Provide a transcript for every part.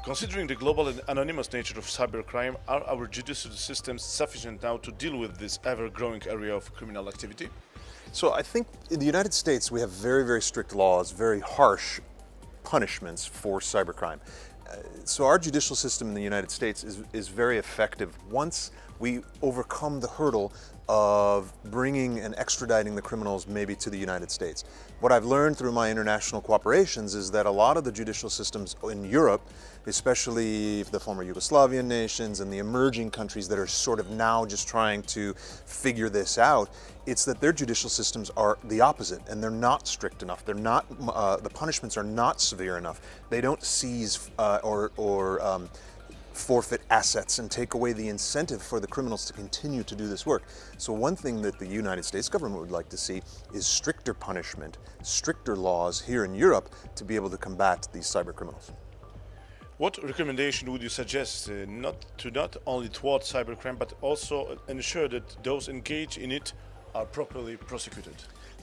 Considering the global and anonymous nature of cybercrime, are our judicial systems sufficient now to deal with this ever-growing area of criminal activity? So I think in the United States we have very, very strict laws, very harsh punishments for cybercrime. So our judicial system in the United States is very effective once we overcome the hurdle of bringing and extraditing the criminals maybe to the United States. What I've learned through my international cooperations is that a lot of the judicial systems in Europe, especially the former Yugoslavian nations and the emerging countries that are sort of now just trying to figure this out, it's that their judicial systems are the opposite, and they're not strict enough. They're not, the punishments are not severe enough. They don't seize or forfeit assets and take away the incentive for the criminals to continue to do this work. So one thing that the United States government would like to see is stricter punishment, stricter laws here in Europe to be able to combat these cyber criminals. What recommendation would you suggest not only thwart cybercrime but also ensure that those engaged in it are properly prosecuted?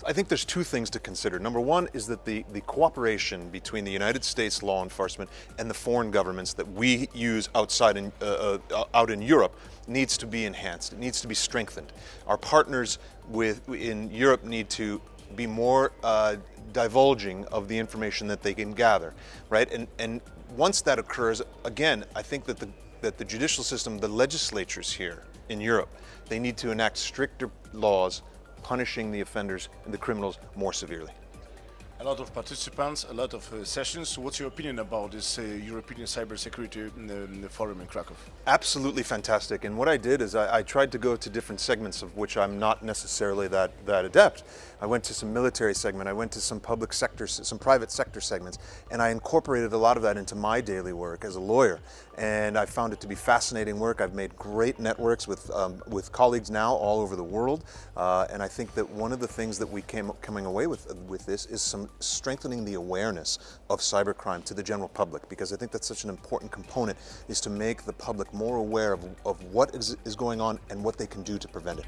I think there's two things to consider. Number one is that the cooperation between the United States law enforcement and the foreign governments that we use out in Europe needs to be enhanced. It needs to be strengthened. Our partners in Europe need to be more divulging of the information that they can gather, right? And once that occurs, again, I think that the judicial system, the legislatures here in Europe, they need to enact stricter laws punishing the offenders and the criminals more severely. A lot of participants, a lot of sessions. What's your opinion about this European cybersecurity forum in Krakow? Absolutely fantastic. And what I did is I tried to go to different segments of which I'm not necessarily that adept. I went to some military segment, I went to some public sector, some private sector segments, and I incorporated a lot of that into my daily work as a lawyer. And I found it to be fascinating work. I've made great networks with colleagues now all over the world. And I think that one of the things that we coming away with this is some strengthening the awareness of cybercrime to the general public, because I think that's such an important component, is to make the public more aware of what is going on and what they can do to prevent it.